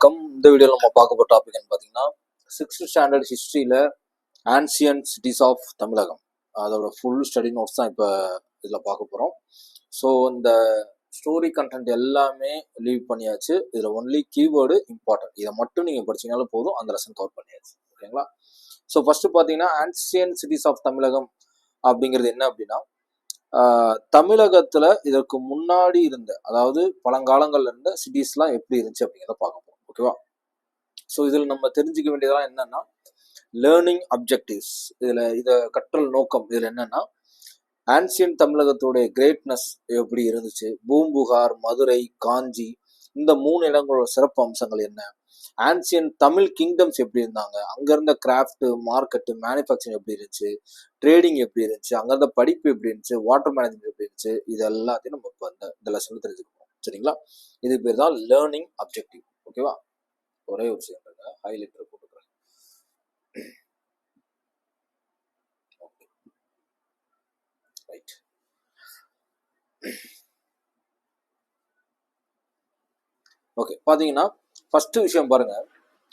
இந்த வீடியோவில் நம்ம பார்க்க போகிற டாபிக் என்ன பார்த்தீங்கன்னா 6th ஸ்டாண்டர்ட் ஹிஸ்ட்ரியில் ஆன்சியன்ட் சிட்டிஸ் ஆஃப் தமிழகம் அதோட ஃபுல் ஸ்டடி நோட்ஸ் தான் இப்போ இதில் பார்க்க போகிறோம். ஸோ இந்த ஸ்டோரி கண்டென்ட் எல்லாமே லீவ் பண்ணியாச்சு. இதில் ஒன்லி கீவேர்டு இம்பார்ட்டன்ட், இதை மட்டும் நீங்கள் படிச்சீங்கனாலும் போதும், அந்த லெசன் கவர் பண்ணியாச்சு. ஓகேங்களா? ஸோ ஃபர்ஸ்ட் பார்த்தீங்கன்னா ஆன்சியன்ட் சிட்டிஸ் ஆஃப் தமிழகம் அப்படிங்கிறது என்ன அப்படின்னா, தமிழகத்தில் இதற்கு முன்னாடி இருந்த, அதாவது பழங்காலங்கள்ல இருந்த சிட்டிஸ்லாம் எப்படி இருந்துச்சு அப்படிங்கிறத பார்க்க போகிறோம். ஓகேவா? ஸோ இதில் நம்ம தெரிஞ்சுக்க வேண்டியதெல்லாம் என்னன்னா, லேர்னிங் அப்ஜெக்டிவ்ஸ், இதை கற்றல் நோக்கம் இதில் என்னன்னா, ஆன்சியன்ட் தமிழகத்துடைய கிரேட்னஸ் எப்படி இருந்துச்சு, பூம்புகார், மதுரை, காஞ்சி, இந்த 3 இடங்களோட சிறப்பு அம்சங்கள் என்ன, ஆன்சியன்ட் தமிழ் கிங்டம்ஸ் எப்படி இருந்தாங்க, அங்க இருந்த கிராஃப்ட், மார்க்கெட், மேனுஃபேக்சரிங் எப்படி இருந்துச்சு, ட்ரேடிங் எப்படி இருந்துச்சு, அங்க இருந்த படிப்பு எப்படி இருந்துச்சு, வாட்டர் மேனேஜ்மெண்ட் எப்படி இருந்துச்சு, இது எல்லாத்தையும் நம்ம இப்போ இந்த லெசன்ல தெரிஞ்சுக்கணும். சரிங்களா? இது பேர் தான் லேர்னிங் அப்ஜெக்டிவ். ஓகேவா? ஒரே ஒரு செகண்ட் ஹைலைட்டர் போட்டுக்கிறேன். ரைட். ஓகே, பாத்தீங்கன்னா ஃபர்ஸ்ட் விஷயம் பாருங்க,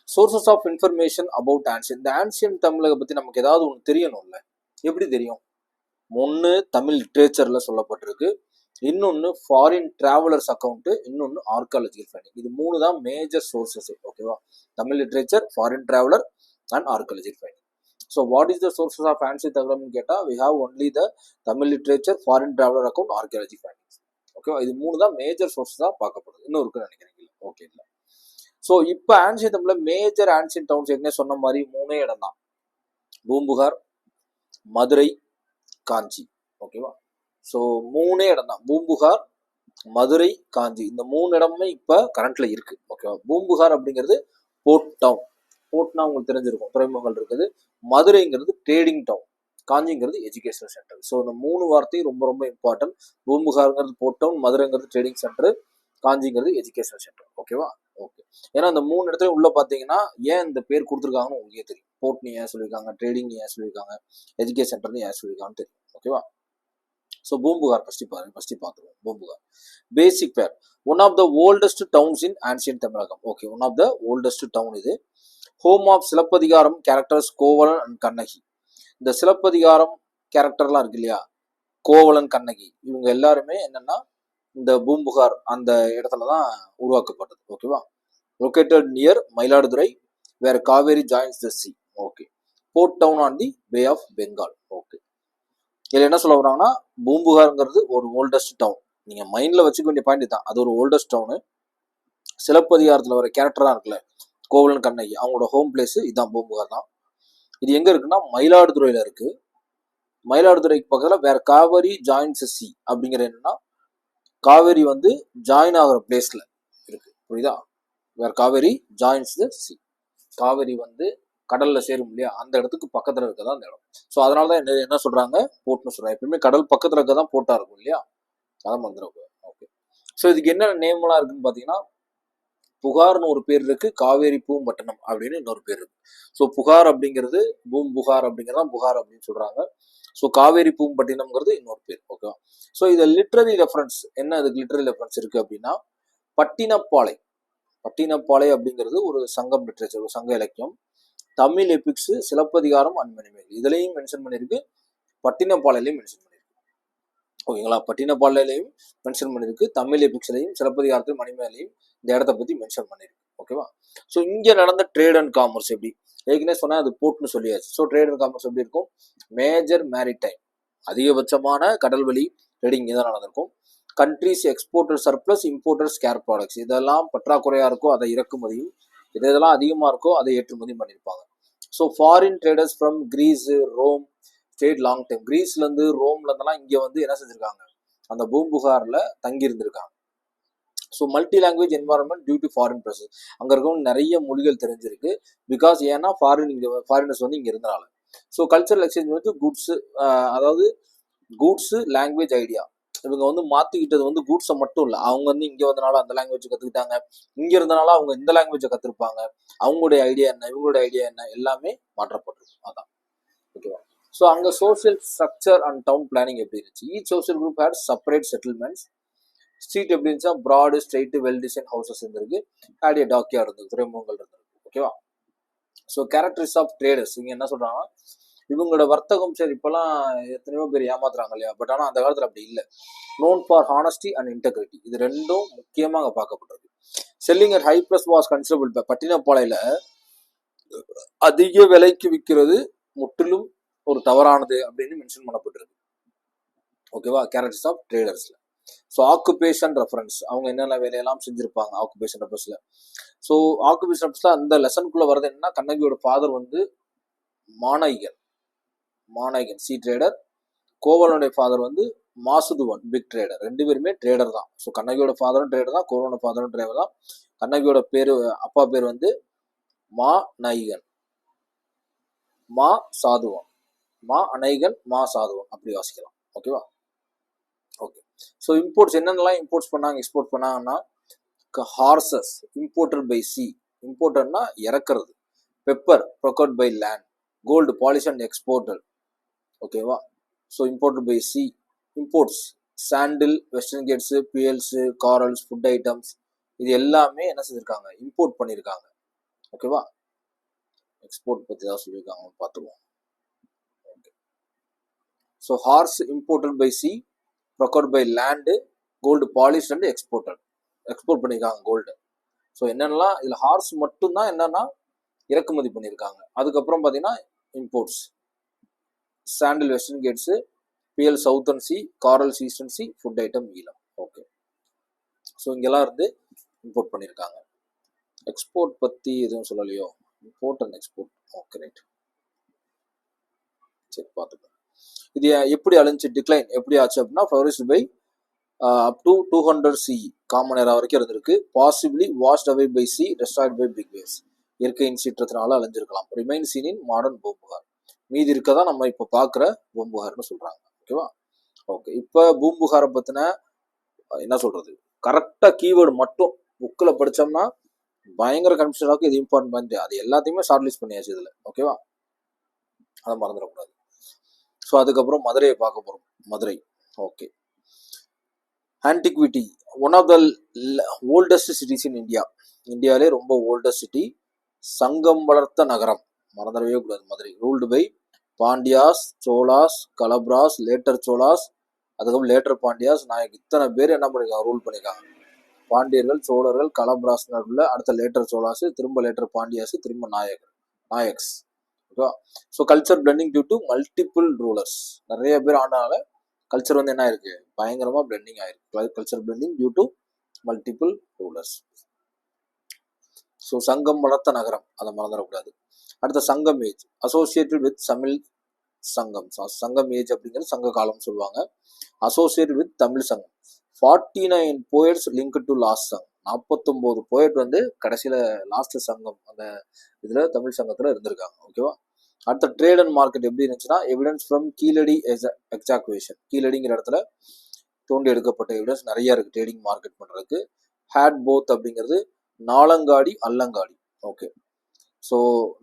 sources of information about ancient. இந்த ஆன்சியன்ட் தமிழக பத்தி நமக்கு ஏதாவது ஒன்று தெரியணும்ல. எப்படி தெரியும்? ஒன்று தமிழ் லிட்ரேச்சர்ல சொல்லப்பட்டிருக்கு, இன்னொன்று ஃபாரின் டிராவலர்ஸ் அக்கௌண்ட், இன்னொன்று ஆர்காலஜிக்கல் ஃபைண்டிங். இது 3 தான் மேஜர் சோர்சஸ். ஓகேவா? Tamil literature, foreign traveller and archaeological finding. So what is the sources of ancient தமிழகம்னு கேட்டால், we have only the Tamil literature, foreign traveller account, archaeology findings. ஓகேவா? இது 3 தான் மேஜர் சோர்ஸஸாக பார்க்கப்படுது. இன்னும் இருக்குன்னு நினைக்கிறீங்க? ஓகே, இல்லை. ஸோ இப்போ ஆன்சியன்ட் தமிழ்ல மேஜர் ஆன்சியன்ட் டவுன்ஸ் ஏற்கனவே சொன்ன மாதிரி 3 இடம் தான், பூம்புகார், மதுரை, காஞ்சி. ஓகேவா? ஸோ 3 இடம் தான், பூம்புகார், மதுரை, காஞ்சி. இந்த 3 இடமுமே இப்போ கரண்ட்ல இருக்கு. ஓகேவா? பூம்புகார் அப்படிங்கிறது போர்ட் டவுன், போர்ட்னா உங்களுக்கு தெரிஞ்சிருக்கும், துறைமுகங்கள் இருக்குது. மதுரைங்கிறது ட்ரேடிங் டவுன், காஞ்சிங்கிறது எஜுகேஷனல் சென்டர். ஸோ இந்த 3 வார்த்தையும் ரொம்ப ரொம்ப இம்பார்ட்டன்ட். பூம்புகார்ங்கிறது போர்ட் டவுன், மதுரைங்கிறது ட்ரேடிங் சென்டர், காஞ்சிங்கிறது எஜுகேஷனல் சென்டர். ஓகேவா? ஓகே. ஏன்னா அந்த 3 இடத்துல உள்ள பார்த்தீங்கன்னா ஏன் இந்த பேர் கொடுத்துருக்காங்கன்னு உங்களுக்கே தெரியும். போர்ட்னு ஏன் சொல்லியிருக்காங்க, ட்ரேடிங் ஏன் சொல்லியிருக்காங்க, எஜுகேஷன் சென்டர்னு ஏன் சொல்லியிருக்காங்கன்னு தெரியும். ஓகேவா? ஸோ பூம்புகார் ஃபர்ஸ்ட் பார்த்துருவோம். பூம்புகார் பேசிக் பேர், one of the oldest towns in ancient Tamilakam. Okay, one of the oldest town இது. Home of Silappatikaram characters Kovalan and Kannagi. இந்த சிலப்பதிகாரம் கேரக்டர்லாம் இருக்கு இல்லையா, கோவலன், கண்ணகி, இவங்க எல்லாருமே என்னன்னா இந்த பூம்புகார் அந்த இடத்துல தான் உருவாக்கப்பட்டது. ஓகேவா? Located near Mayiladuthurai, where Kaveri joins the sea. Okay. Port town on the bay of Bengal. Okay. இதில் என்ன சொல்ல வராங்கன்னா, பூம்புகார்ங்கிறது ஒரு ஓல்டஸ்ட் டவுன். நீங்க மைண்ட்ல வச்சுக்க வேண்டிய பாயிண்ட் தான், அது ஒரு ஓல்டஸ்ட் டவுனு. சிலப்பதிகாரத்தில் வர கேரக்டரா இருக்குல்ல, கோவலன், கண்ணகி, அவங்களோட ஹோம் பிளேஸ் இதுதான், பூம்புகார் தான். இது எங்க இருக்குன்னா மயிலாடுதுறையில இருக்கு. மயிலாடுதுறைக்கு பக்கத்தில் வேற காவேரி ஜாயின்ஸ் சி அப்படிங்கிற என்னன்னா, காவேரி வந்து ஜாயின் ஆகிற பிளேஸ்ல இருக்கு. புரியுதா? வேற Kaveri joins the C, Kaveri வந்து கடல்ல சேரும் இல்லையா, அந்த இடத்துக்கு பக்கத்துல இருக்கதான் அந்த இடம். ஸோ அதனாலதான் என்ன சொல்றாங்க, போர்ட்னு சொல்றாங்க. எப்பயுமே கடல் பக்கத்துல இருக்கதான் போர்ட்டா இருக்கும் இல்லையா, அதை மறந்துடும். ஓகே. ஸோ இதுக்கு என்ன நேம்லாம் இருக்குன்னு பாத்தீங்கன்னா, புகார்னு ஒரு பேர் இருக்கு, காவேரி பூம்பட்டினம் அப்படின்னு இன்னொரு பேர் இருக்கு. ஸோ புகார் அப்படிங்கிறது பூம்புகார் அப்படிங்கிறதான் புகார் அப்படின்னு சொல்றாங்க. ஸோ காவேரி பூம்பட்டினம்ங்கிறது இன்னொரு பேர். ஓகேவா? ஸோ இது லிட்ரரி ரெஃபரன்ஸ் என்ன, இதுக்கு லிட்ரரி ரெஃபரன்ஸ் இருக்கு அப்படின்னா, பட்டினப்பாலை. பட்டினப்பாலை அப்படிங்கிறது ஒரு சங்கம் லிட்ரேச்சர், ஒரு சங்க இலக்கியம். தமிழ் எபிக்ஸ், சிலப்பதிகாரம் அண்ட் மணிமேகலை இதுலையும் மென்ஷன் பண்ணியிருக்கு, பட்டினப்பாலையிலையும் மென்ஷன் பண்ணியிருக்கு. ஓகேங்களா? பட்டினப்பாலையிலையும் மென்ஷன் பண்ணியிருக்கு, தமிழ் எபிக்ஸ்லையும், சிலப்பதிகாரத்திலும், மணிமேகலையும் இந்த இடத்த பத்தி மென்ஷன் பண்ணியிருக்கு. ஓகேவா? ஸோ இங்க நடந்த ட்ரேட் அண்ட் காமர்ஸ் எப்படி, ஏற்கனவே சொன்னா அது போர்ட்னு சொல்லியாச்சு. ஸோ ட்ரேட் அண்ட் காமர்ஸ் எப்படி இருக்கும், மேஜர் மேரிடைம், அதிகபட்சமான கடல்வழி ட்ரேடிங் இதான் நடந்திருக்கும். Countries exporter surplus, importer scarce products, இதெல்லாம் பற்றாக்குறையா இருக்கோ அதை இறக்குமதியும், இதெல்லாம் அதிகமா இருக்கோ அதை ஏற்றுமதியும் பண்ணியிருப்பாங்க. So foreign traders from Greece, Rome stayed long time. கிரீஸ்ல இருந்து, ரோம்ல இருந்தெல்லாம் இங்க வந்து என்ன செஞ்சிருக்காங்க, அந்த பூம்புகார்ல தங்கி இருந்திருக்காங்க. So multi language environment due to foreign presence, அங்க இருக்கவங்க நிறைய மொழிகள் தெரிஞ்சிருக்கு. பிகாஸ் ஏன்னா ஃபாரினர்ஸ் வந்து இங்க இருந்தனால. ஸோ கல்ச்சரல் எக்ஸ்சேஞ்ச் வந்து குட்ஸ், அதாவது குட்ஸ், லாங்குவேஜ், ஐடியா, இவங்க வந்து மாத்திக்கிட்டது வந்து குட்ஸை மட்டும் இல்லை, அவங்க வந்து இங்க வந்தனால அந்த லாங்குவேஜ் கத்துக்கிட்டாங்க, இங்க இருந்தனால அவங்க இந்த லாங்குவேஜை கத்துருப்பாங்க, அவங்களுடைய ஐடியா என்ன, இவங்களுடைய ஐடியா என்ன, எல்லாமே மாற்றப்பட்டிருக்கும். அதான். ஓகேவா? ஸோ அங்க social structure and town planning எப்படி இருந்துச்சு, each social group had separate settlements, street எப்படி இருந்துச்சா, broad straight well design houses இருந்திருக்கு, ஆடிய டாக்கியார்ட் இருந்தது, துறைமுகங்கள் இருந்திருக்கு. ஓகேவா. ஸோ கேரக்டரிஸ்ட் ஆஃப் ட்ரேடர்ஸ் இங்க என்ன சொல்றாங்கன்னா, இவங்களோட வர்த்தகம் சரி இப்பெல்லாம் எத்தனையோ பேர் ஏமாத்துறாங்க இல்லையா, பட் ஆனால் அந்த காலத்தில் அப்படி இல்லை. Known for honesty and integrity, இது ரெண்டும் முக்கியமாக பார்க்கப்பட்டிருக்கு. Selling at high plus was considerable. பட்டினப்பாளையில அதிக விலைக்கு விற்கிறது முற்றிலும் ஒரு தவறானது அப்படின்னு மென்ஷன் பண்ணப்பட்டிருக்கு. ஓகேவா. கேரக்டர்ஸ் ஆஃப் ட்ரேடர்ஸ்ல. ஸோ ஆக்குபேஷன் ரெஃபரன்ஸ், அவங்க என்னென்ன வேலையெல்லாம் செஞ்சிருப்பாங்க ஆக்குபேஷன் ரெஃபரன்ஸ்ல. ஸோ ஆக்குபேஷன் ரெஃபரன்ஸ்ல அந்த லெசனுக்குள்ள வருது என்னன்னா, கண்ணகியோட ஃபாதர் வந்து மாநாயகன் சி ட்ரேடர், கோவலனுடைய ஃபாதர் வந்து மாசுதுவன் பிக் ட்ரேடர். ரெண்டு பேருமே ட்ரேடர் தான். ஸோ கண்ணகியோட ஃபாதரும் ட்ரேடர் தான், கோவலனோட ஃபாதரும் ட்ரேடர் தான். கண்ணகியோட பேரு அப்பா பேர் வந்து மா நாயகன், மா சாதுவன், மா அநேகன், மா சாதுவன் அப்படி வாசிக்கலாம். ஓகேவா. ஓகே. ஸோ இம்போர்ட்ஸ் என்னென்னலாம் இம்போர்ட்ஸ் பண்ணாங்க எக்ஸ்போர்ட் பண்ணாங்கன்னா, ஹார்சஸ் இம்போர்ட்டட் பை சி, இம்போர்ட்டட்னா இறக்குறது. Pepper procured by land. Gold polish and exported. ஓகேவா. So imported by sea. Imports sandal, western ghats, pearls, corals, food items, இது எல்லாமே என்ன செஞ்சுருக்காங்க, இம்போர்ட் பண்ணியிருக்காங்க. ஓகேவா. எக்ஸ்போர்ட் பற்றி தான் சொல்லியிருக்காங்க, பார்த்துருவோம். Okay. So horse imported by sea, procured by land, gold polish and exported. Export பண்ணியிருக்காங்க கோல்டு. ஸோ என்னென்னலாம் இதில் ஹார்ஸ் மட்டும்தான் என்னன்னா இறக்குமதி பண்ணியிருக்காங்க. அதுக்கப்புறம் பார்த்தீங்கன்னா imports sandal western ghats, pearl southern sea, coral eastern sea, food item Eelam. Okay. So இங்கெல்லாம் இருந்து இம்போர்ட் பண்ணியிருக்காங்க. எக்ஸ்போர்ட் பற்றி எதுவும் சொல்லலையோ, import and export. Okay right, சரி பார்த்துக்கலாம். இது எப்படி அழிஞ்சு டிக்ளைன் எப்படி ஆச்சு அப்படின்னா, flourished by up to 200 CE common era வரைக்கும் இருந்திருக்கு. Possibly washed away by sea, destroyed by big waves, இயற்கையின் சீற்றத்தினால அழிஞ்சிருக்கலாம். Remain seen in modern Poompuhar, மீதி இருக்கதான் நம்ம இப்போ பார்க்குற பூம்புகார்னு சொல்றாங்க. ஓகேவா. ஓகே. இப்போ பூம்புகாரை பற்றின என்ன சொல்றது, கரெக்டாக கீவேர்டு மட்டும் புக்கில் படித்தோம்னா பயங்கர கன்ஃபியூஷனாக இது இம்பார்ட்டன்ட் பாயிண்ட், அது எல்லாத்தையுமே ஷார்ட் லிஸ்ட் பண்ணியாச்சு இதில். ஓகேவா. அதை மறந்துடக்கூடாது. ஸோ அதுக்கப்புறம் மதுரையை பார்க்க போகிறோம். Madurai. Okay. Antiquity, one of the oldest cities in India. இந்தியாவிலே ரொம்ப ஓல்டஸ்ட் சிட்டி. சங்கம் வளர்த்த நகரம், மறந்துடவே கூடாது Madurai. Ruled by Pandyas, Cholas, Kalabhras, later Cholas, அதுக்கப்புறம் லேட்டர் பாண்டியாஸ், நாயக். இத்தனை பேர் என்ன பண்ணிருக்காங்க, ரூல் பண்ணியிருக்காங்க. பாண்டியர்கள், சோழர்கள், கலப்ராஸ், அடுத்த லேட்டர் சோலாஸ், திரும்ப லேட்டர் பாண்டியாஸ், திரும்ப நாயக்ஸ். ஓகேவா. So culture blending due to multiple rulers, நிறைய பேர் ஆனால கல்ச்சர் வந்து என்ன ஆயிருக்கு, பயங்கரமா பிளெண்டிங் ஆயிருக்கு. Culture blending due to multiple rulers. So சங்கம் வளர்த்த நகரம், அதை மறந்துடக்கூடாது. அடுத்த சங்கம் ஏஜ் அசோசியேட்டட் வித் தமிழ் சங்கம். சங்கம் ஏஜ் அப்படிங்கிறது சங்க காலம் சொல்லுவாங்க. Associated with Tamil Sangam. 49 poets link to last Sangam. 49 poet வந்து கடைசியில லாஸ்ட் சங்கம் அந்த இதுல தமிழ் சங்கத்துல இருந்திருக்காங்க. ஓகேவா. அடுத்த ட்ரேட் அண்ட் மார்க்கெட் எப்படி இருந்துச்சுன்னா, எவிடன்ஸ் ஃப்ரம் கீழடி எக்ஸாக்வேஷன். கீழடிங்கிற இடத்துல தோண்டி எடுக்கப்பட்ட எவிடன்ஸ் நிறைய இருக்கு ட்ரேடிங் மார்க்கெட் பண்றதுக்கு. ஹேட் போத் அப்படிங்கிறது நாலங்காடி அல்லங்காடி. ஓகே. ஸோ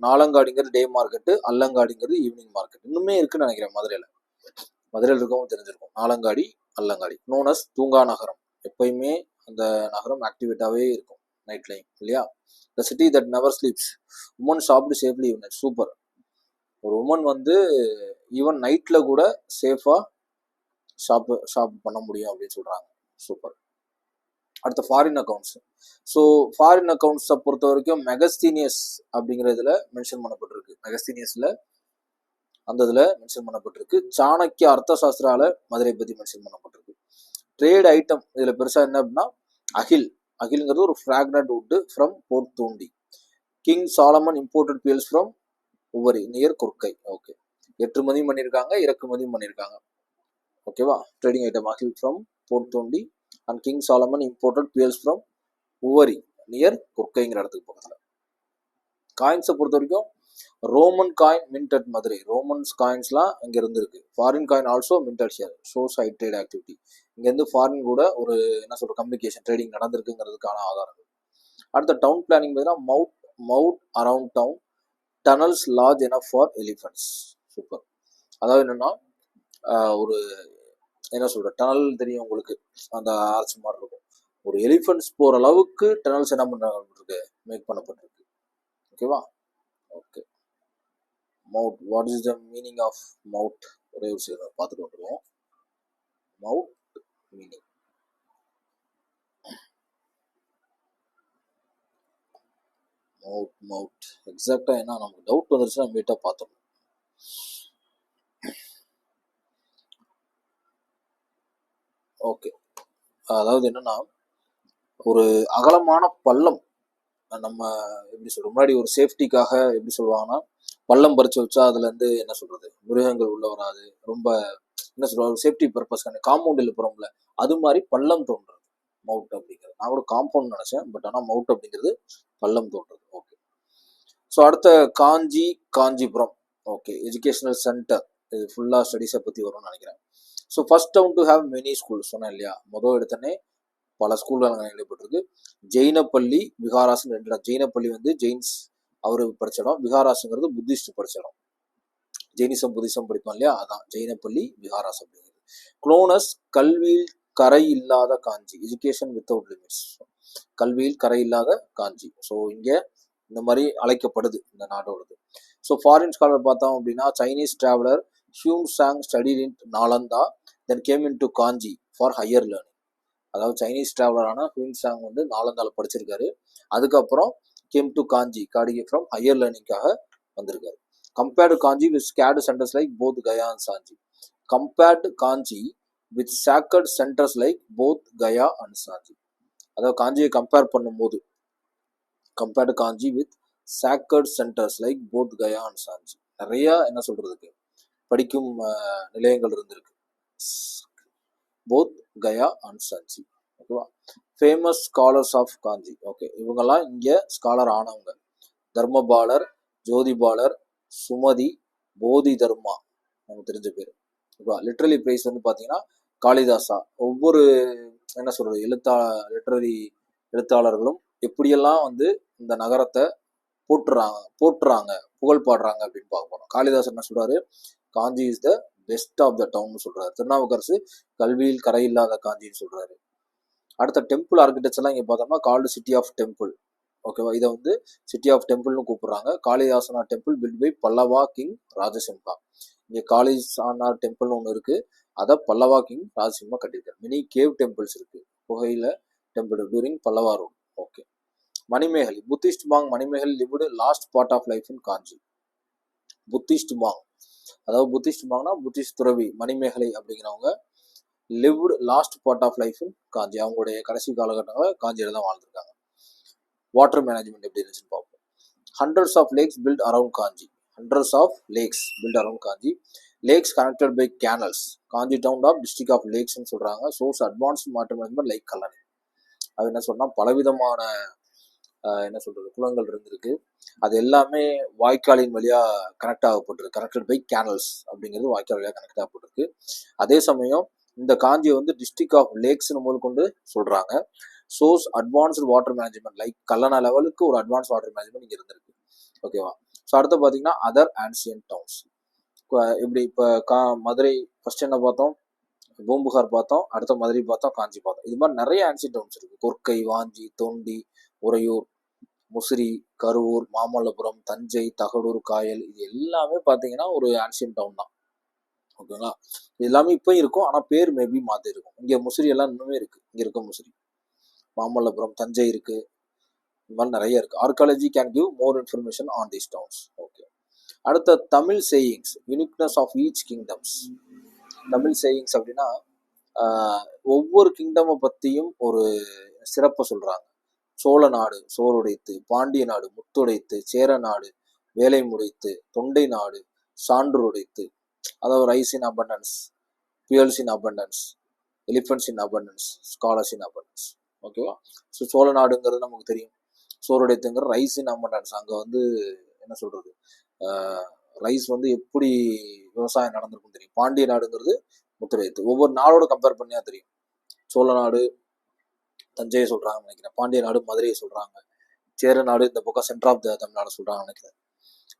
நாலங்காடிங்கிறது டே மார்க்கெட்டு, அல்லங்காடிங்கிறது ஈவினிங் மார்க்கெட். இன்னுமே இருக்குன்னு நினைக்கிறேன் மதுரையில் இருக்கவும் தெரிஞ்சிருக்கும். நாலங்காடி அல்லங்காடி. நோன் அஸ் தூங்கா நகரம். எப்பயுமே அந்த நகரம் ஆக்டிவேட்டாவே இருக்கும் நைட் லைம் இல்லையா. The city that never sleeps, woman shopped safely even. Super. ஒரு உமன் வந்து ஈவன் நைட்ல கூட சேஃபா ஷாப் பண்ண முடியும் அப்படின்னு சொல்றாங்க. சூப்பர். அடுத்த ஃபாரின் அக்கௌண்ட்ஸ். ஸோ ஃபாரின் அக்கௌண்ட்ஸை பொறுத்த வரைக்கும் மெகஸ்தீனியஸ் அப்படிங்கிற இதில் மென்ஷன் பண்ணப்பட்டிருக்கு. மெகஸ்தீனியஸ்ல அந்த இதில் மென்ஷன் பண்ணப்பட்டிருக்கு. சாணக்கிய அர்த்த சாஸ்திரால மதுரை பற்றி மென்ஷன் பண்ணப்பட்டிருக்கு. ட்ரேட் ஐட்டம் இதில் பெருசாக என்ன அப்படின்னா அகில்ங்கிறது ஒரு fragrant wood from port Thondi. King Solomon imported pearls from Uvari near Korkai. Okay. ஏற்றுமதியும் பண்ணியிருக்காங்க, இறக்குமதியும் பண்ணியிருக்காங்க. ஓகேவா. Trading item akil from port Thondi and King Solomon imported pearls from Uvari near குர்க்கைங்கிற இடத்துக்கு பக்கத்தில். காயின்ஸை பொறுத்த வரைக்கும் Roman coin mint at Madurai. Romans காயின்ஸ்லாம் இங்கே இருந்திருக்கு. Foreign coin also mint at share. Shows high trade activity. இங்கேருந்து ஃபாரின் கூட ஒரு என்ன சொல்ற கம்யூனிகேஷன் ட்ரேடிங் நடந்திருக்குங்கிறதுக்கான ஆதாரங்கள். அடுத்த டவுன் பிளானிங் பார்த்தீங்கன்னா moat around town, tunnels large enough for elephants. Super. அதாவது என்னன்னா ஒரு என்ன சொல்ற டனல் தெரியும் உங்களுக்கு, அந்த ஆர்ச் மாதிரி இருக்கும். ஒரு எலிஃபென்ட்ஸ் போற அளவுக்கு டனல்ஸ் என்ன பண்றாங்க மேக் பண்ணப்பட்டிருக்கு. ஓகேவா? Okay. Moat, what is the meaning of moat? ஒரே ஒரு விஷயம் பார்த்துட்டு வந்துடுவோம். மவுட் மீனிங், மவுட் எக்ஸாக்டா என்ன நமக்கு டவுட் வந்துருச்சுன்னா மீட்டா பார்த்துடணும். ஓகே, அதாவது என்னன்னா ஒரு அகலமான பள்ளம். நம்ம எப்படி சொல்ற முன்னாடி ஒரு சேஃப்டிக்காக எப்படி சொல்லுவாங்கன்னா பள்ளம் பறிச்சு வச்சா அதுல இருந்து என்ன சொல்றது மிருகங்கள் உள்ள வராது, ரொம்ப என்ன சொல்றது சேஃப்டி பர்பஸ்க்கான காம்பவுண்ட் எழுப்புறோம்ல, அது மாதிரி பள்ளம் தோன்றது மவுட் அப்படிங்கிறது. நான் கூட காம்பவுண்ட் நினைச்சேன், பட் ஆனால் மவுட் அப்படிங்கிறது பள்ளம் தோன்றது. ஓகே. ஸோ அடுத்த Kanchi, Kanchipuram. Okay, educational centre. இது ஃபுல்லாக ஸ்டடீஸை பற்றி வரும்னு நினைக்கிறேன். So first town to have many school சொன்னேன் இல்லையா, மொதல் எடுத்தனே பல ஸ்கூல்கள் அங்கே எழுதப்பட்டிருக்கு. ஜெயினப்பள்ளி, விகாராஸ்னு 2 இடம். ஜெயினப்பள்ளி வந்து ஜெயின்ஸ் அவரு படிச்ச இடம், விகாராஸ்ங்கிறது புத்திஸ்ட் படிச்ச இடம். ஜெயினிசம் புத்திசம் படிப்போம் இல்லையா, அதான் ஜெயினப்பள்ளி விகாராஸ் அப்படிங்கிறது. குளோனஸ், கல்வியில் கரை இல்லாத காஞ்சி, எஜுகேஷன் வித்தவுட் லிமிட்ஸ், கல்வியில் கரை இல்லாத காஞ்சி. ஸோ இங்கே இந்த மாதிரி அழைக்கப்படுது இந்த நாடோடது. ஸோ ஃபாரின் ஸ்காலர் பார்த்தோம் அப்படின்னா Chinese traveller Hiuen Tsang studied in Nalanda then came in to Kanchi for higher learning. அதாவது சைனீஸ் டிராவலரான ஹியூம் சாங் வந்து நாலந்தால படிச்சிருக்காரு, அதுக்கப்புறம் came to Kanchi from higher லேர்னிங்காக வந்திருக்காரு. Compared Kanchi with sacred centres like Bodh Gaya and Sanchi. Compared Kanchi with sacred centres like Bodh Gaya and Sanchi. அதாவது காஞ்சியை கம்பேர் பண்ணும்போது compared Kanchi with sacred centres like Bodh Gaya and Sanchi, நிறைய என்ன சொல்றதுக்கு படிக்கும் நிலையங்கள் இருந்திருக்கு போத் கயா அண்ட் சாஞ்சி. ஓகேவா? Famous scholars of Kanchi. Okay, இவங்கெல்லாம் இங்கே ஸ்காலர் ஆனவங்க. தர்மபாலர், ஜோதிபாலர், சுமதி, போதி தர்மா, நமக்கு தெரிஞ்ச பேர். ஓகேவா? லிட்ரலி பிரைஸ் வந்து பார்த்தீங்கன்னா காளிதாசா. ஒவ்வொரு என்ன சொல்றது லிட்ரரி எழுத்தாளர்களும் எப்படியெல்லாம் வந்து இந்த நகரத்தை போட்டுறாங்க புகழ் பாடுறாங்க அப்படின்னு பார்க்க போறோம். காளிதாசன் என்ன சொல்றாரு, Kanchi is the best of the town சொல்றாரு. திருநாவுக்கரசு கல்வியில் கரை இல்லாத காஞ்சின்னு சொல்றாரு. அடுத்த டெம்பிள் ஆர்கிடெக்சர் எல்லாம் இங்க பார்த்தோம்னா கால்டு சிட்டி ஆஃப் டெம்பிள். ஓகேவா? இதை வந்து சிட்டி ஆஃப் டெம்பிள்னு கூப்பிடுறாங்க. Kailasanatha temple built by Pallava king Rajasimha. இங்க காளிதாசனா டெம்பிள்னு ஒன்று இருக்கு, அதை பல்லவா கிங் ராஜசிம்ஹா கட்டியிருக்காரு. மினி கேவ் டெம்பிள்ஸ் இருக்கு, புகையில temple during Pallava rule. Okay. Manimekalai, Buddhist monk Manimekalai lived last part of life in Kanchi. Buddhist monk, அதாவது புத்திஸ்ட் மாங்னா புத்திஸ்ட் துறவி மணிமேகலை அப்படிங்கிறவங்க lived last part of life in Kanchi, அவங்களுடைய கடைசி காலகட்டங்களில் காஞ்சியில தான் வாழ்ந்துருக்காங்க. வாட்டர் மேனேஜ்மெண்ட் எப்படி இருந்துச்சுன்னு பார்ப்போம். Hundreds of lakes built around Kanchi. Hundreds of lakes built around Kanchi. Lakes connected by canals. Kanchi town of district of லேக்ஸ்ன்னு சொல்றாங்க. Source advanced water management like Kallanai. அது என்ன சொன்னா பலவிதமான என்ன சொல்றது குளங்கள் இருந்திருக்கு, அது எல்லாமே வாய்க்காலின் வழியா கனெக்ட் ஆகப்பட்டிருக்கு. கனெக்டட் பை கேனல்ஸ் அப்படிங்கிறது வாய்க்கால் வழியா கனெக்ட் ஆகப்பட்டிருக்கு. அதே சமயம் இந்த காஞ்சியை வந்து டிஸ்ட்ரிக்ட் ஆஃப் லேக்ஸ்னு முதல் கொண்டு சொல்றாங்க. Source advanced water management like Kallanai லெவலுக்கு ஒரு அட்வான்ஸ் வாட்டர் மேனேஜ்மெண்ட் இங்கே இருந்திருக்கு. ஓகேவா? ஸோ அடுத்து பார்த்தீங்கன்னா அதர் ஆன்சியன்ட் டவுன்ஸ். இப்படி இப்போ மதுரை ஃபர்ஸ்ட் என்ன பார்த்தோம், பூம்புகார் பார்த்தோம், அடுத்த மதுரை பார்த்தோம், காஞ்சி பார்த்தோம். இது மாதிரி நிறைய ஆன்சியன்ட் டவுன்ஸ் இருக்கு. கொர்க்கை, வாஞ்சி, தொண்டி, உறையூர், முசிறி, கரூர், மாமல்லபுரம், தஞ்சை, தகடூர், காயல், இது எல்லாமே பார்த்தீங்கன்னா ஒரு ஆன்சியன்ட் டவுன் தான். ஓகேங்களா? இது எல்லாமே இப்போ இருக்கும், ஆனால் பேர் மேபி மாற்றி இருக்கும். இங்கே முசிறி எல்லாம் இன்னுமே இருக்கு, இங்கே இருக்க முசிறி. மாமல்லபுரம், தஞ்சை இருக்கு, இந்த மாதிரி நிறைய இருக்கு. Archaeology can give more information on these towns. Okay. அடுத்த Tamil sayings, uniqueness of each kingdoms. Tamil sayings அப்படின்னா ஒவ்வொரு கிங்டமை பற்றியும் ஒரு சிறப்பை சொல்றாங்க. சோழ நாடு சோறுடைத்து, பாண்டிய நாடு முத்துடைத்து, சேர நாடு வேலை முடைத்து, தொண்டை நாடு சான்று உடைத்து, அதாவது ரைஸ் இன் அபண்டன்ஸ், பியல்ஸ் இன் அபண்டன்ஸ், எலிஃபென்ட்ஸ் இன் அபண்டன்ஸ், ஸ்காலர்ஸ் இன் அபண்டன்ஸ். ஓகேவா? ஸோ சோழ நாடுங்கிறது நமக்கு தெரியும், சோறுடைத்துங்கிற ரைஸ் இன் அபண்டன்ஸ். அங்கே வந்து என்ன சொல்றது ரைஸ் வந்து எப்படி விவசாயம் நடந்திருக்கும் தெரியும். பாண்டிய நாடுங்கிறது முத்துடைத்து. ஒவ்வொரு நாடோட கம்பேர் பண்ணியா தெரியும். சோழ நாடு தஞ்சையை சொல்றாங்கன்னு நினைக்கிறேன், பாண்டிய நாடு மதுரையை சொல்றாங்க, சேர நாடு இந்த பக்கம் சென்டர் ஆஃப் த தமிழ்நாடு சொல்றாங்கன்னு நினைக்கிறேன்,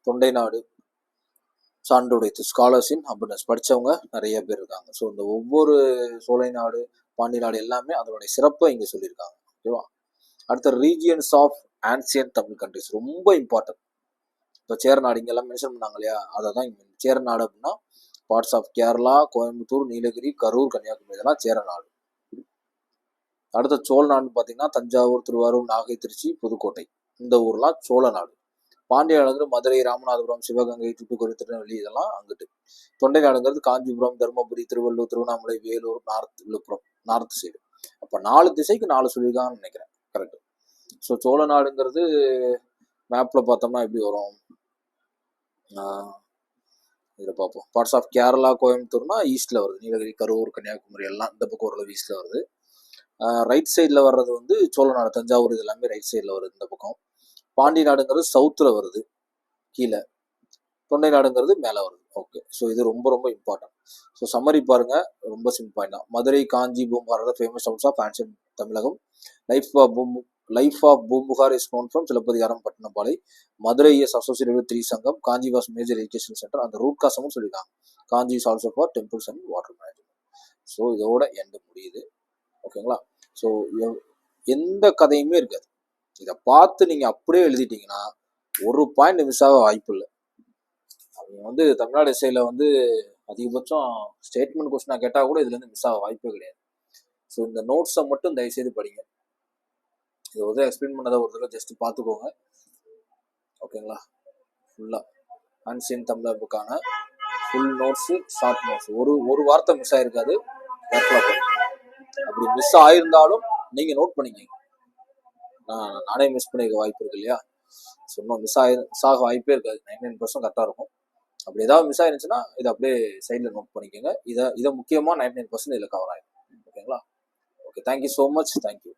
தொண்டை நாடு சான்றுடைத்து ஸ்காலர்ஸ் இன் அபண்டன்ஸ் படித்தவங்க நிறைய பேர் இருக்காங்க. ஸோ இந்த ஒவ்வொரு சோலை நாடு, பாண்டி நாடு எல்லாமே அதனுடைய சிறப்பை இங்கே சொல்லியிருக்காங்க. ஓகேவா? அடுத்த regions of ancient Tamil countries ரொம்ப இம்பார்ட்டன்ட். இப்போ சேரநாடு இங்கெல்லாம் மென்ஷன் பண்ணாங்க இல்லையா, அதை தான் இங்கே சேரநாடு அப்படின்னா பார்ட்ஸ் ஆஃப் கேரளா, கோயம்புத்தூர், நீலகிரி, கரூர், கன்னியாகுமரி இதெல்லாம் சேரநாடு. அடுத்த சோழ நாடுன்னு பார்த்தீங்கன்னா தஞ்சாவூர், திருவாரூர், நாகை, திருச்சி, புதுக்கோட்டை இந்த ஊர்லாம் சோழ நாடு. பாண்டிய நாடுங்கிறது மதுரை, ராமநாதபுரம், சிவகங்கை, தூத்துக்குடி, திருநெல்வேலி இதெல்லாம் அங்கிட்டு. தொண்டை நாடுங்கிறது Kanchipuram, Dharmapuri, Tiruvallur, Tiruvannamalai, Vellore, north Viluppuram north side. அப்போ 4 திசைக்கு 4 சொல்லியிருக்காங்கன்னு நினைக்கிறேன். கரெக்ட். ஸோ சோழ நாடுங்கிறது மேப்பில் பார்த்தோம்னா எப்படி வரும், இதில் பார்ப்போம். பார்ட்ஸ் ஆஃப் கேரளா, கோயம்புத்தூர்னா ஈஸ்டில் வருது. நீலகிரி, கரூர், கன்னியாகுமரி எல்லாம் இந்த பக்கம் ஓரளவு ஈஸ்டில் வருது. ரைட் சைடில் வர்றது வந்து சோழ நாடு, தஞ்சாவூர் இது எல்லாமே ரைட் சைடில் வருது இந்த பக்கம். பாண்டி நாடுங்கிறது சவுத்தில் வருது கீழே, தொண்டை நாடுங்கிறது மேலே வருது. ஓகே. ஸோ இது ரொம்ப ரொம்ப இம்பார்ட்டன்ட். ஸோ சம்மரி பாருங்க, ரொம்ப சிம்பிள் தான். Madurai, Kanchi, Poompuhar famous towns of ancient Tamilakam. Life of Poompuhar is known from Silappathikaram, Pattinappalai. Madurai is associated with Trisangam. Kanchi was major education centre. அந்த ரூட் காசமும் சொல்லியிருக்காங்க. Kanchi is also for temples and water management. So இதோட எண்ட் முடியுது. ஓகேங்களா? ஸோ எந்த கதையுமே இருக்காது. இதை பார்த்து நீங்கள் அப்படியே எழுதிட்டீங்கன்னா ஒரு பாயிண்ட் மிஸ் ஆக வாய்ப்பு இல்லை. அவங்க வந்து தமிழ்நாடு எஸ்ஐயில் வந்து அதிகபட்சம் ஸ்டேட்மெண்ட் கொஸ்டினாக கேட்டால் கூட இதுலேருந்து மிஸ் ஆக வாய்ப்பே கிடையாது. ஸோ இந்த நோட்ஸை மட்டும் தயவுசெய்து படிங்க. இதை ஒரு எக்ஸ்பிளைன் பண்ணதை ஒரு தடவை ஜஸ்ட் பார்த்துக்கோங்க. ஓகேங்களா? ஃபுல்லாக ஆன்சியன் தமிழருக்கான ஃபுல் நோட்ஸு, ஷார்ட் நோட்ஸ், ஒரு வார்த்தை மிஸ் ஆகிருக்காது. கேர்ஃபுல்லாக படிங்க. அப்படி மிஸ் ஆகிருந்தாலும் நீங்கள் நோட் பண்ணிக்கங்க. நானே மிஸ் பண்ணிக்க வாய்ப்பு இருக்கு இல்லையா? சும்மா மிஸ் ஆக வாய்ப்பே இருக்காது. 99% கரெக்டாக இருக்கும். அப்படி ஏதாவது மிஸ் ஆயிருந்துச்சுன்னா இதை அப்படியே சைடில் நோட் பண்ணிக்கோங்க. இதை முக்கியமாக 99% இதில் கவர் ஆகிடும். ஓகேங்களா? Okay, thank you so much. Thank you.